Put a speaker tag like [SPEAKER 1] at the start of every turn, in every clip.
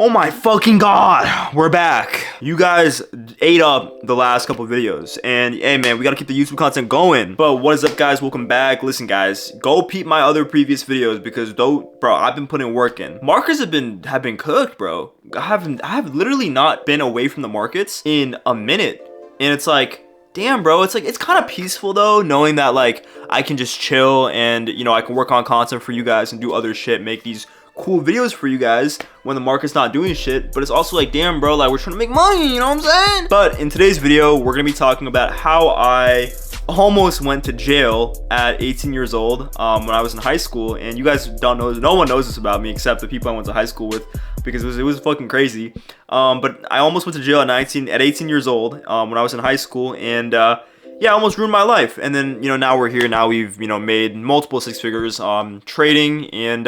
[SPEAKER 1] Oh my fucking god, we're back. You guys ate up the last couple of videos, and hey man, we gotta keep the YouTube content going. But what is up, guys? Welcome back. Listen, guys, go peep my other previous videos because bro, I've been putting work in. Markets have been cooked, bro. I have literally not been away from the markets in a minute, and it's like, damn, bro, it's like, it's kind of peaceful though, knowing that like I can just chill and I can work on content for you guys and do other shit, make these cool videos for you guys when the market's not doing shit. But it's also like, damn, bro, like we're trying to make money, you know what I'm saying? But in today's video, we're gonna be talking about how I almost went to jail at 18 years old when I was in high school. And you guys don't know, no one knows this about me except the people I went to high school with, because it was fucking crazy. But I almost went to jail at 18 years old when I was in high school, and yeah, I almost ruined my life. And then now we're here. Now we've made multiple six figures trading, and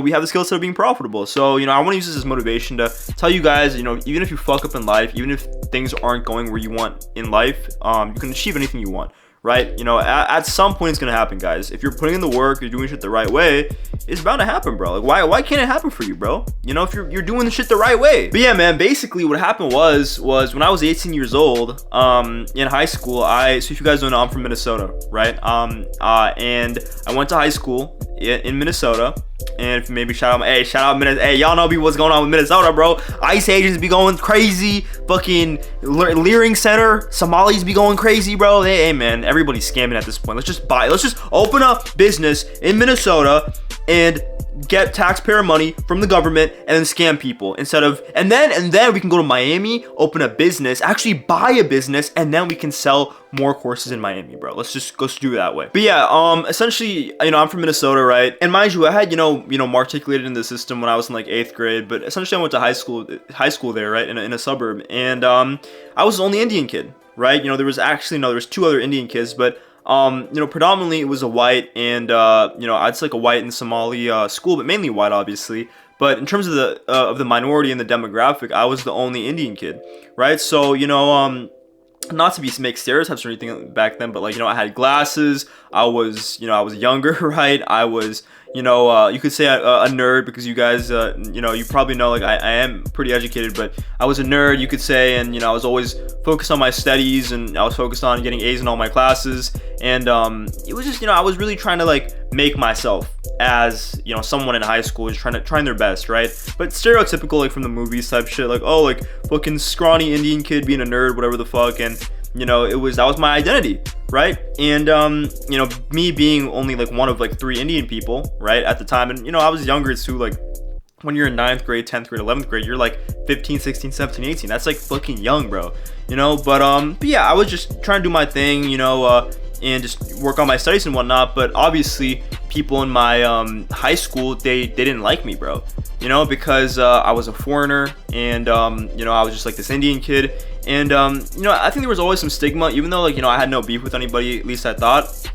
[SPEAKER 1] we have the skill set of being profitable. So, I want to use this as motivation to tell you guys, even if you fuck up in life, even if things aren't going where you want in life, you can achieve anything you want, right? At some point it's going to happen, guys. If you're putting in the work, you're doing shit the right way, it's bound to happen, bro. Like, why can't it happen for you, bro? If you're doing the shit the right way. But yeah, man, basically what happened was when I was 18 years old, in high school, so if you guys don't know, I'm from Minnesota, right? And I went to high school in Minnesota. And if maybe shout out Minnesota. Hey, y'all know what's going on with Minnesota, bro. ICE agents be going crazy. Fucking Leering Center, Somalis be going crazy, bro. Hey, man, everybody's scamming at this point. Let's just open a business in Minnesota and get taxpayer money from the government and then scam people and then we can go to Miami, open a business, actually buy a business, and then we can sell more courses in Miami, bro. Let's do it that way. But yeah, essentially, I'm from Minnesota, right? And mind you, I had matriculated in the system when I was in like 8th grade, but essentially I went to high school there, right, in a suburb, and I was the only Indian kid, right? There was two other Indian kids, but predominantly it was a white and I'd say like a white and Somali school, but mainly white, obviously. But in terms of the minority and the demographic, I was the only Indian kid, right? So not to make stereotypes or anything back then, but like I had glasses. I was younger, right? I was you could say a nerd, because you guys you probably know like I am pretty educated, but I was a nerd, you could say, and I was always focused on my studies, and I was focused on getting A's in all my classes, and it was just I was really trying to like make myself as someone in high school is trying their best, right? But stereotypical, like from the movies type shit, like, oh, like fucking scrawny Indian kid being a nerd, whatever the fuck. And that was my identity, right? And me being only like one of like 3 Indian people, right, at the time, and I was younger too. Like when you're in 9th grade, 10th grade, 11th grade, you're like 15, 16, 17, 18. That's like fucking young, bro. But yeah, I was just trying to do my thing, and just work on my studies and whatnot. But obviously people in my high school, they didn't like me, bro, because I was a foreigner, and I was just like this Indian kid. And I think there was always some stigma, even though like I had no beef with anybody, at least I thought.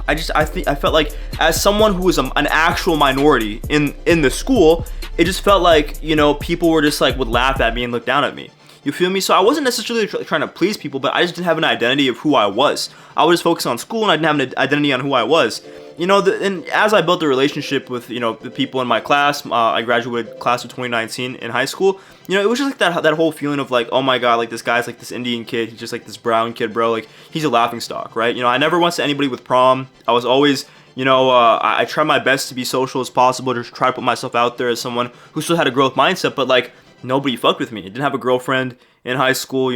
[SPEAKER 1] I felt like, as someone who was an actual minority in the school, it just felt like people were just like would laugh at me and look down at me. You feel me? So I wasn't necessarily trying to please people, but I just didn't have an identity of who I was. I was focused on school, and I didn't have an identity on who I was. And as I built a relationship with the people in my class, I graduated class of 2019 in high school. It was just like that whole feeling of like, oh my god, like this guy's like this Indian kid, he's just like this brown kid, bro. Like he's a laughing stock, right? I never went to anybody with prom. I was always I tried my best to be social as possible, to try to put myself out there as someone who still had a growth mindset, but like nobody fucked with me. I didn't have a girlfriend in high school.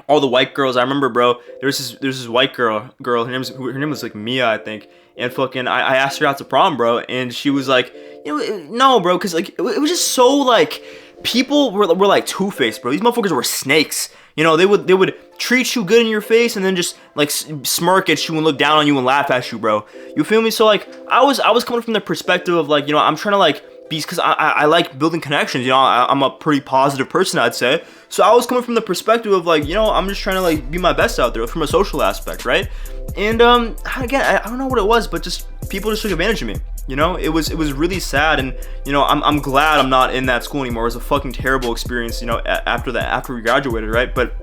[SPEAKER 1] All the white girls, I remember, bro, there's this white girl, her name was like Mia, I think, and fucking I asked her out to prom, bro, and she was like, no, bro, because like it was just so like, people were like two-faced, bro. These motherfuckers were snakes. They would treat you good in your face and then just like smirk at you and look down on you and laugh at you, bro. You feel me? So like I was coming from the perspective of like I'm trying to like be, because I like building connections. I'm a pretty positive person, I'd say. So I was coming from the perspective of like I'm just trying to like be my best out there from a social aspect, right? And again, I don't know what it was, but just people just took advantage of me. It was really sad, and I'm glad I'm not in that school anymore. It was a fucking terrible experience, after we graduated, right? But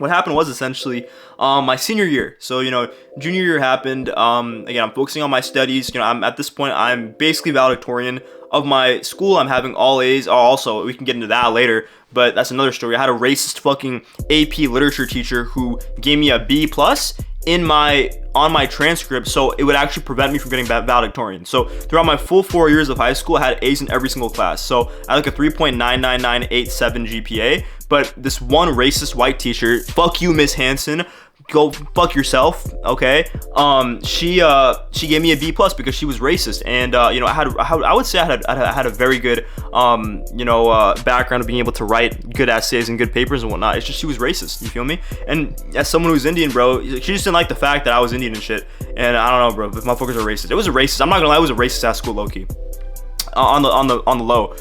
[SPEAKER 1] what happened was essentially my senior year. So, you know, junior year happened. Again, I'm focusing on my studies. You know, I'm at this point, I'm basically valedictorian of my school. I'm having all A's. Also, we can get into that later, but that's another story. I had a racist fucking AP literature teacher who gave me a B+ on my transcript, so it would actually prevent me from getting valedictorian. So throughout my full 4 years of high school, I had A's in every single class. So I had like a 3.99987 GPA, but this one racist white teacher, fuck you, Miss Hanson, go fuck yourself, okay? She gave me a B+ because she was racist, and you know, I would say I had a very good background of being able to write good essays and good papers and whatnot. It's just she was racist, you feel me? And as someone who's Indian, bro, she just didn't like the fact that I was Indian and shit. And I don't know, bro, but motherfuckers are racist. It was a racist. I'm not gonna lie, it was a racist ass school, low key. On the low.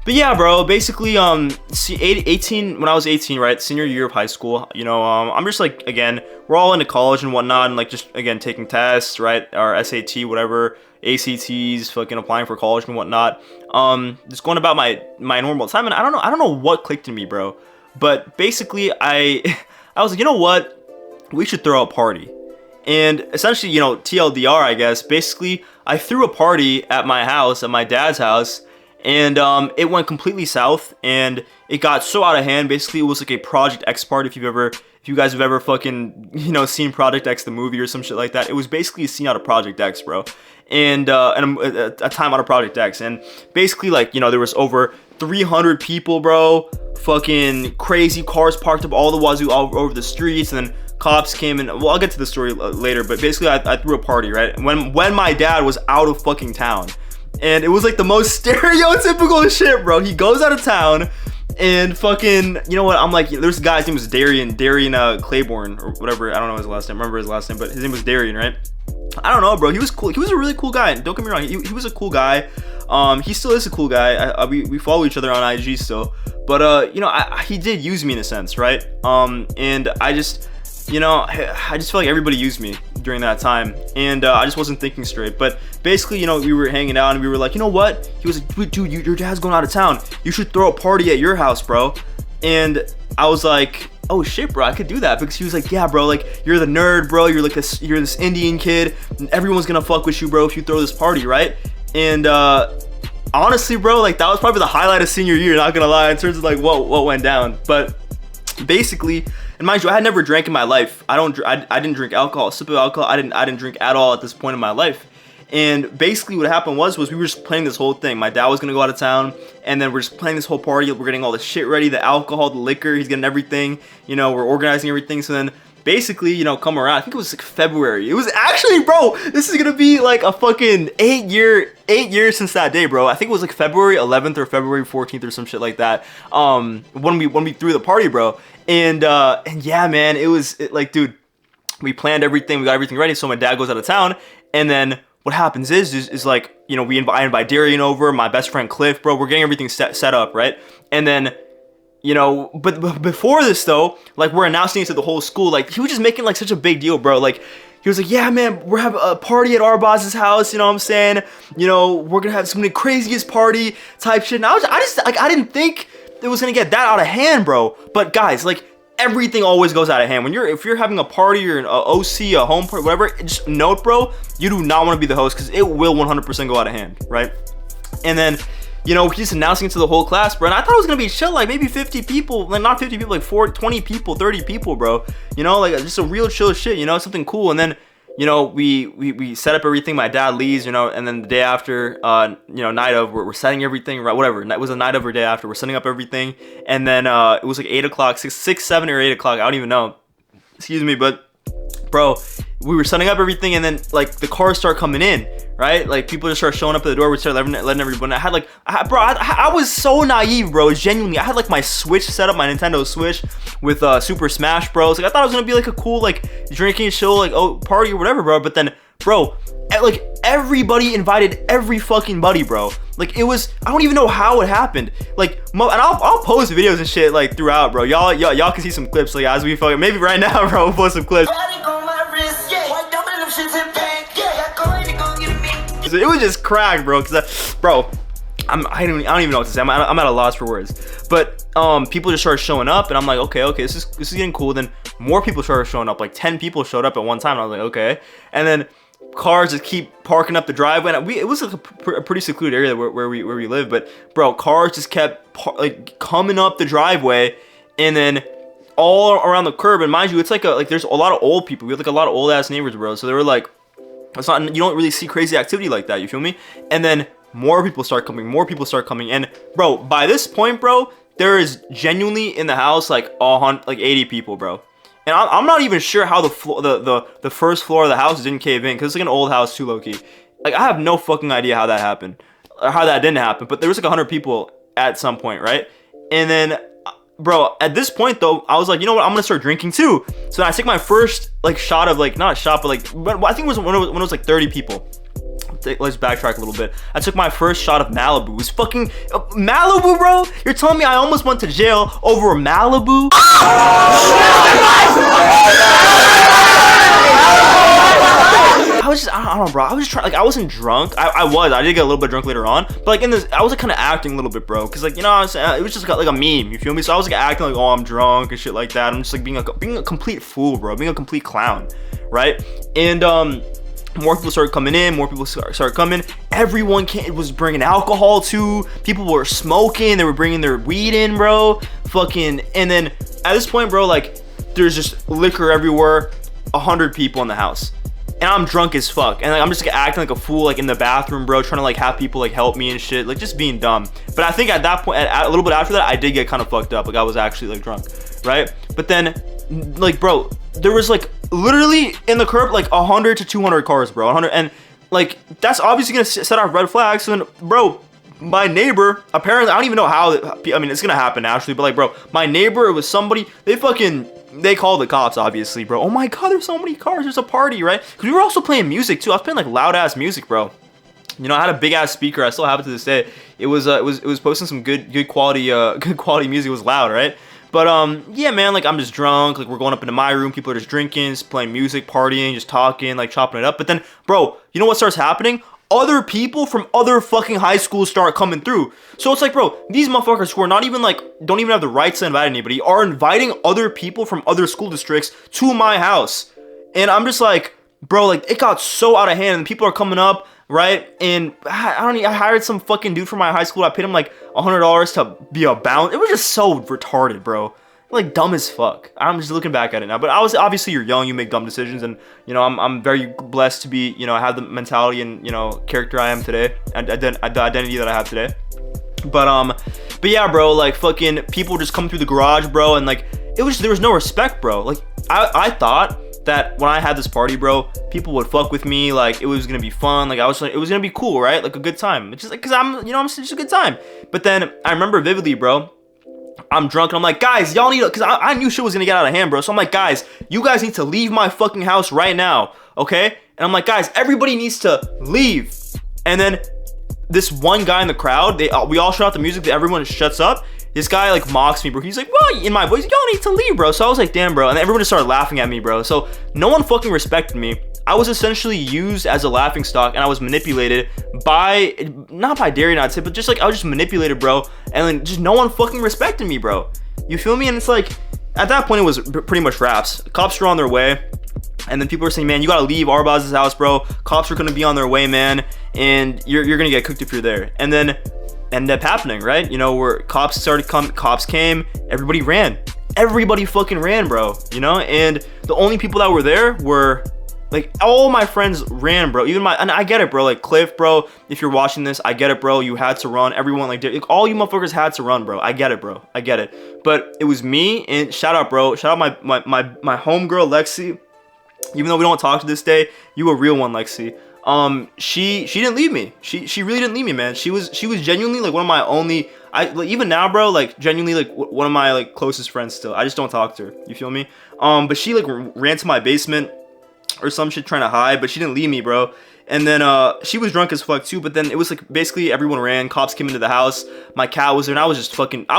[SPEAKER 1] But yeah, bro, basically, 18, when I was 18, right, senior year of high school, you know, I'm just like, again, we're all into college and whatnot, and like, just, again, taking tests, right, our SAT, whatever, ACTs, fucking applying for college and whatnot, just going about my normal time, and I don't know what clicked in me, bro, but basically, I was like, you know what, we should throw a party. And essentially, you know, TLDR, I guess, basically, I threw a party at my house, at my dad's house, and it went completely south, and it got so out of hand. Basically, it was like a Project X party. If you guys have ever fucking, you know, seen Project X the movie or some shit like that, it was basically a scene out of Project X, bro, and a time out of Project X. And basically, like, you know, there was over 300 people, bro, fucking crazy cars parked up all the wazoo all over the streets, and then cops came in. Well, I'll get to the story later, but basically I threw a party, right, when my dad was out of fucking town. And it was like the most stereotypical shit, bro. He goes out of town and fucking, you know what, I'm like, there's a guy, his name was Darian Claiborne or whatever, I don't know his last name, remember his last name, but his name was Darian, right? I don't know, bro, he was cool, he was a really cool guy, don't get me wrong, he was a cool guy, he still is a cool guy, we follow each other on IG still, but you know, he did use me in a sense, right? And I just feel like everybody used me during that time, and I just wasn't thinking straight. But basically, you know, we were hanging out, and we were like, you know what? He was like, dude, your dad's going out of town. You should throw a party at your house, bro. And I was like, oh shit, bro, I could do that. Because he was like, yeah, bro, like, you're the nerd, bro. You're like you're this Indian kid, and everyone's gonna fuck with you, bro, if you throw this party, right? And honestly, bro, like, that was probably the highlight of senior year, not gonna lie, in terms of like what went down. But basically, and mind you, I had never drank in my life. I didn't drink alcohol, sip of alcohol. I didn't drink at all at this point in my life. And basically what happened was we were just planning this whole thing. My dad was gonna go out of town, and then we're just planning this whole party. We're getting all the shit ready, the alcohol, the liquor, he's getting everything, you know, we're organizing everything. So then basically, you know, come around, I think it was like February. It was actually, bro, this is gonna be like a fucking 8 years since that day, bro. I think it was like February 11th or February 14th or some shit like that. When we threw the party, bro. And yeah, man, it was like, dude, we planned everything, we got everything ready. So my dad goes out of town, and then what happens is like, you know, I invite Darian over, my best friend Cliff, bro. We're getting everything set up, right? And then, you know, but before this though, like, we're announcing it to the whole school. Like, he was just making like such a big deal, bro. Like, he was like, yeah, man, we're having a party at our boss's house, you know what I'm saying? You know, we're gonna have some of the craziest party type shit. And I didn't think it was gonna get that out of hand, bro. But guys, like, everything always goes out of hand. If you're having a party or an OC, a home party, whatever, just note, bro, you do not want to be the host, because it will 100% go out of hand, right? And then, you know, he's announcing it to the whole class, bro, and I thought it was gonna be chill, like maybe 50 people, like not 50 people, like 20 people, 30 people, bro, you know, like just a real chill shit, you know, something cool. And then, you know, we set up everything, my dad leaves, you know, and then the day after, you know, night of, we're setting everything, right, whatever, it was a night of or day after, we're setting up everything, and then it was like 8 o'clock, 6, 7 or 8 o'clock, I don't even know, excuse me, but bro, we were setting up everything, and then like the cars start coming in, right? Like, people just start showing up at the door. We start letting everybody. I was so naive, bro. Genuinely, I had like my Switch set up, my Nintendo Switch with Super Smash Bros. Like, I thought it was gonna be like a cool, like, drinking chill, like, oh, party or whatever, bro. But then, bro, like, everybody invited every fucking buddy, bro. Like, it was, I don't even know how it happened. Like, and I'll post videos and shit like throughout, bro. Y'all can see some clips, like, as we fucking, maybe right now, bro, we'll post some clips. It was just crack, bro, because bro, I don't even know what to say. I'm at a loss for words. But people just started showing up, and I'm like, okay, this is getting cool. Then more people started showing up. Like 10 people showed up at one time, and I was like, okay. And then cars just keep parking up the driveway. And it was like a pretty secluded area where we live, but bro, cars just kept like coming up the driveway, and then all around the curb. And mind you, it's like there's a lot of old people. We have like a lot of old ass neighbors, bro. So they were like, it's not, you don't really see crazy activity like that. You feel me? And then more people start coming. And bro, by this point, bro, there is genuinely in the house like 80 people, bro. And I'm not even sure how the first floor of the house didn't cave in, because it's like an old house too, low-key. Like, I have no fucking idea how that happened, or how that didn't happen, but there was like 100 people at some point, right? And then, bro, at this point though, I was like, you know what, I'm gonna start drinking too. So then I take my first like shot of like, not a shot, but like, I think it was when it was like 30 people. Let's backtrack a little bit. I took my first shot of Malibu. It was fucking Malibu, bro. You're telling me I almost went to jail over Malibu? I don't know, bro. I was just trying, like, I wasn't drunk. I did get a little bit drunk later on, but like in this, I was like kind of acting a little bit, bro, because like, you know what I'm saying, it was just like a meme, you feel me? So I was like acting like, oh, I'm drunk and shit like that. I'm just like being a complete fool, bro, being a complete clown, right? And more people started coming in, started coming. Everyone was bringing alcohol too. People were smoking, they were bringing their weed in, bro. Fucking, and then at this point, bro, like, there's just liquor everywhere. 100 people in the house. And I'm drunk as fuck, and like I'm just like, acting like a fool, like in the bathroom, bro, trying to like have people like help me and shit, like just being dumb. But I think at that point, a little bit after that, I did get kind of fucked up, like I was actually like drunk, right? But then, like, bro, there was like literally in the curb like 100 to 200 cars, bro, 100, and like that's obviously gonna set off red flags. And bro, my neighbor, apparently, I don't even know how, I mean, it's gonna happen naturally, but like, bro, my neighbor, it was somebody, they called the cops, obviously, bro. Oh my god, there's so many cars, there's a party, right? Because we were also playing music too. I was playing like loud ass music, bro. You know, I had a big ass speaker. I still have it to this day. It was posting some good quality music. It was loud, right? But yeah, man, like I'm just drunk, like we're going up into my room, people are just drinking, just playing music, partying, just talking, like chopping it up. But then, bro, you know what starts happening? Other people from other fucking high schools start coming through. So it's like, bro, these motherfuckers who are not even like, don't even have the rights to invite anybody, are inviting other people from other school districts to my house. And I'm just like, bro, like it got so out of hand, and people are coming up, right? And I hired some fucking dude from my high school. I paid him like $100 to be a bouncer. It was just so retarded, bro. Like dumb as fuck. I'm just looking back at it now, but obviously you're young, you make dumb decisions, and you know I'm very blessed to be, you know, I have the mentality and, you know, character I am today, and the identity that I have today. But yeah, bro, like fucking people just come through the garage, bro, and like there was no respect, bro. Like I thought that when I had this party, bro, people would fuck with me, like it was gonna be fun, like I was like, it was gonna be cool, right? Like a good time. It's just like, cause I'm just a good time. But then I remember vividly, bro, I'm drunk and I'm like, guys, y'all need to, because I knew shit was gonna get out of hand, bro. So I'm like, guys, you guys need to leave my fucking house right now, okay? And I'm like, guys, everybody needs to leave. And then this one guy in the crowd, we all shut out the music, everyone shuts up. This guy like mocks me, bro. He's like, well, in my voice, y'all need to leave, bro. So I was like, damn, bro. And everyone just started laughing at me, bro. So no one fucking respected me. I was essentially used as a laughing stock, and I was manipulated by, not by Darian, I'd say, but just like, I was just manipulated, bro. And then just no one fucking respected me, bro. You feel me? And it's like, at that point, it was pretty much raps. Cops were on their way. And then people were saying, man, you gotta leave Arbaz's house, bro. Cops are gonna be on their way, man. And you're gonna get cooked if you're there. And then ended up happening, right? You know, where cops came, everybody ran. Everybody fucking ran, bro. You know? And the only people that were there were, like, all my friends ran, bro. And I get it, bro. Like, Cliff, bro, if you're watching this, I get it, bro. You had to run. Everyone, like, all you motherfuckers had to run, bro. I get it, bro. I get it. But it was me, and shout out, bro. Shout out my homegirl, Lexi. Even though we don't talk to this day, you a real one, Lexi. She didn't leave me. She really didn't leave me, man. She was genuinely like one of my only, like, even now, bro, like genuinely like one of my like closest friends still. I just don't talk to her. You feel me? But she like ran to my basement or some shit trying to hide, but she didn't leave me, bro. And then she was drunk as fuck too, but then it was like basically everyone ran, cops came into the house, my cat was there, and I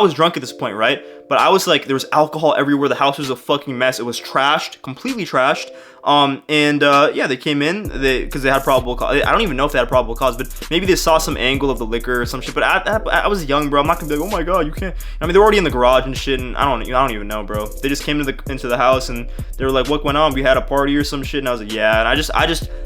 [SPEAKER 1] was drunk at this point, right? But I was like, there was alcohol everywhere, the house was a fucking mess, it was trashed, completely trashed. Yeah, they came in, because they had probable cause. I don't even know if they had probable cause, but maybe they saw some angle of the liquor or some shit. But I was young, bro. I'm not gonna be like, oh my god, you can't. I mean, they're already in the garage and shit, and I don't even know, bro. They just came into the house and they were like, what went on? We had a party or some shit, and I was like, yeah. And I just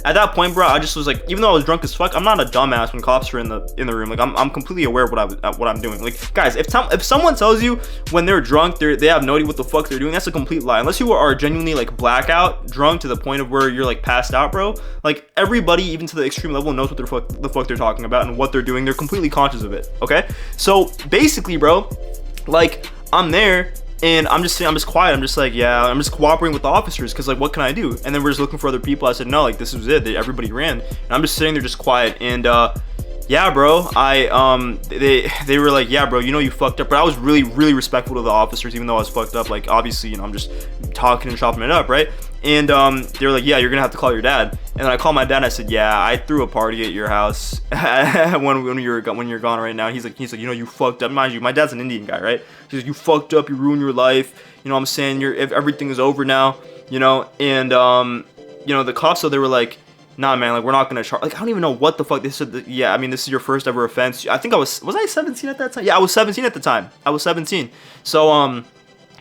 [SPEAKER 1] at that point, bro, I just was like, even though I was drunk as fuck, I'm not a dumbass when cops are in the room. Like, I'm completely aware of what I'm doing. Like, guys, if someone tells you when they're drunk, they have no idea what the fuck they're doing, that's a complete lie. Unless you are genuinely like blackout drunk to the point of where you're like passed out, bro. Like, everybody, even to the extreme level, knows what the fuck they're talking about and what they're doing. They're completely conscious of it. Okay, so basically, bro, like, I'm there and I'm just quiet. I'm just like, yeah, I'm just cooperating with the officers, because like, what can I do? And then we're just looking for other people. I said, no, like, this was it. Everybody ran, and I'm just sitting there just quiet. And yeah, bro, they were like, yeah, bro, you know you fucked up. But I was really, really respectful to the officers, even though I was fucked up. Like, obviously, you know, I'm just talking and chopping it up, right? And they were like, yeah, you're gonna have to call your dad. And then I called my dad and I said, yeah, I threw a party at your house when you're gone right now. He's like, you know, you fucked up. Mind you, my dad's an Indian guy, right? He's like, you fucked up, you ruined your life. You know what I'm saying? If everything is over now, you know. And you know, the cops, so they were like, nah, man, like, we're not gonna charge. Like, I don't even know what the fuck they said. Yeah, I mean, this is your first ever offense. I think was I 17 at that time? Yeah, I was 17 at the time. I was 17. So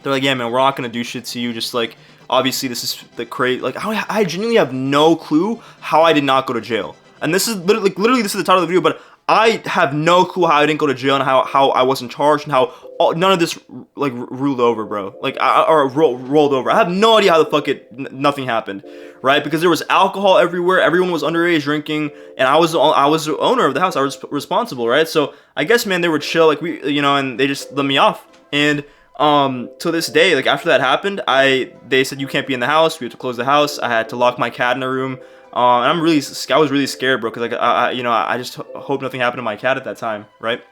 [SPEAKER 1] they're like, yeah, man, we're not gonna do shit to you. Just like, obviously, this is the crate. Like, I genuinely have no clue how I did not go to jail. And this is literally this is the title of the video, but I have no clue how I didn't go to jail and how I wasn't charged and how none of this like ruled over, bro. Like, rolled over. I have no idea how the fuck nothing happened, right? Because there was alcohol everywhere. Everyone was underage drinking, and I was the owner of the house. I was responsible, right? So I guess, man, they were chill, like, you know, and they just let me off. And to this day, like, after that happened, they said, you can't be in the house. We had to close the house. I had to lock my cat in a room. And I was really scared, bro, because like, you know, I just hope nothing happened to my cat at that time, right?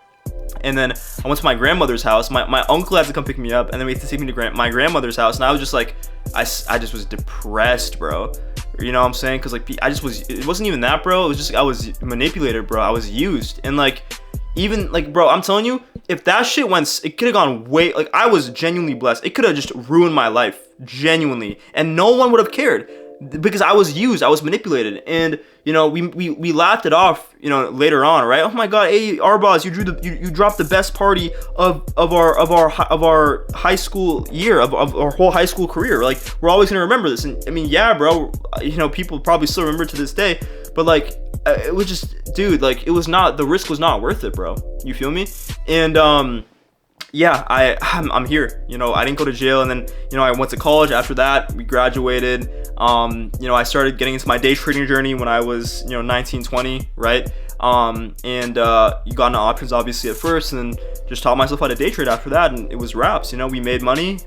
[SPEAKER 1] And then I went to my grandmother's house. My uncle had to come pick me up, and then we had to take me to my grandmother's house. And I was just like, I just was depressed, bro. You know what I'm saying? Because like, it wasn't even that, bro. It was just, I was manipulated, bro. I was used. And like, even like, bro, I'm telling you, if that shit it could have gone way, like, I was genuinely blessed. It could have just ruined my life, genuinely, and no one would have cared, because I was used, I was manipulated. And you know, we laughed it off, you know, later on, right? Oh my god, hey, Arbaz, you dropped the best party of our high school year, of our whole high school career. Like, we're always gonna remember this. And I mean, yeah, bro, you know, people probably still remember to this day, but like, it was just, dude, like, the risk was not worth it, bro. You feel me? And yeah, I'm here. You know, I didn't go to jail, and then, you know, I went to college. After that, we graduated. You know, I started getting into my day trading journey when I was, you know, 19, 20, right? You got into options obviously at first, and then just taught myself how to day trade after that, and it was wraps. You know, we made money.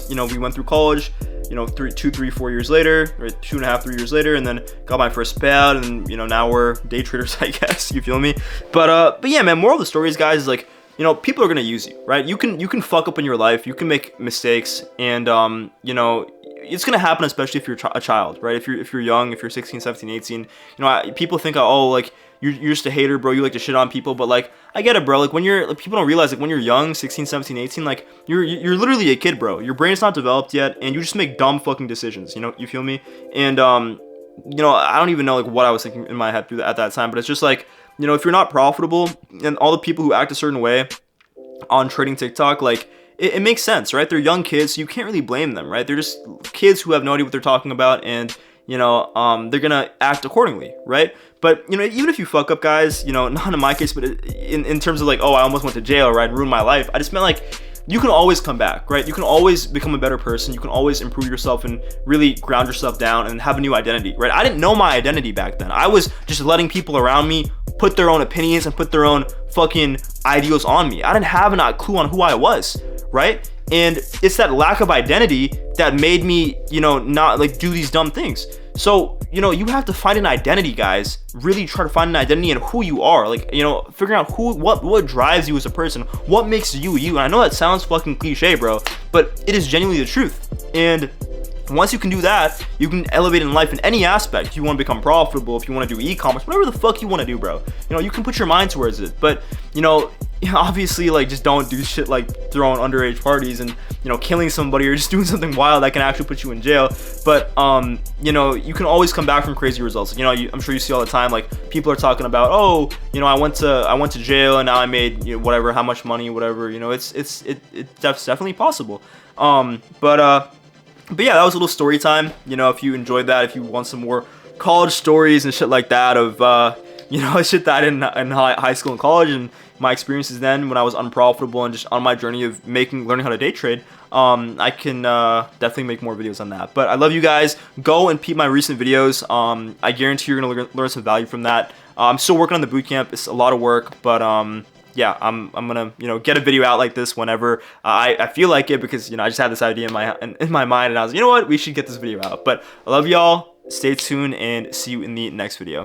[SPEAKER 1] You know, we went through college, you know, 4 years later, or 2.5, 3 years later, and then got my first payout, and, you know, now we're day traders, I guess. You feel me? But yeah, man, moral of the story is, guys, is like, you know, people are gonna use you, right? You can fuck up in your life, you can make mistakes, and you know, it's gonna happen, especially if you're a child, right? If you're young, if you're 16, 17, 18, you know, people think, oh, like, you're just a hater, bro, you like to shit on people. But like, I get it, bro. Like, people don't realize, like, when you're young, 16, 17, 18, like, you're literally a kid, bro. Your brain's not developed yet, and you just make dumb fucking decisions, you know? You feel me? And you know, I don't even know like what I was thinking in my head at that time, but it's just like, you know, if you're not profitable, and all the people who act a certain way on trading TikTok, like, it makes sense, right? They're young kids, so you can't really blame them, right? They're just kids who have no idea what they're talking about, and, you know, they're gonna act accordingly, right? But, you know, even if you fuck up, guys, you know, not in my case, but in terms of like, oh, I almost went to jail, right, ruined my life, I just meant like, you can always come back, right? You can always become a better person. You can always improve yourself and really ground yourself down and have a new identity, right? I didn't know my identity back then. I was just letting people around me put their own opinions and put their own fucking ideals on me. I didn't have a clue on who I was, right? And it's that lack of identity that made me, you know, not like do these dumb things. So, you know, you have to find an identity, guys. Really try to find an identity in who you are. Like, you know, figuring out what drives you as a person, what makes you you. And I know that sounds fucking cliche, bro, but it is genuinely the truth. And once you can do that, you can elevate in life in any aspect. If you want to become profitable, if you want to do e-commerce, whatever the fuck you want to do, bro, you know, you can put your mind towards it. But you know, obviously, like, just don't do shit like throwing underage parties and, you know, killing somebody or just doing something wild that can actually put you in jail. But you know, you can always come back from crazy results. You know, I'm sure you see all the time, like, people are talking about, oh, you know, I went to jail and now I made, you know, whatever, how much money, whatever. You know, it's definitely possible. But yeah, that was a little story time. You know, if you enjoyed that, if you want some more college stories and shit like that of, you know, shit that in high school and college and my experiences then when I was unprofitable and just on my journey of learning how to day trade, I can definitely make more videos on that. But I love you guys. Go and peep my recent videos. I guarantee you're gonna learn some value from that. I'm still working on the bootcamp. It's a lot of work, but yeah, I'm gonna, you know, get a video out like this whenever I feel like it, because, you know, I just had this idea in my mind and I was, you know what, we should get this video out. But I love y'all. Stay tuned and see you in the next video.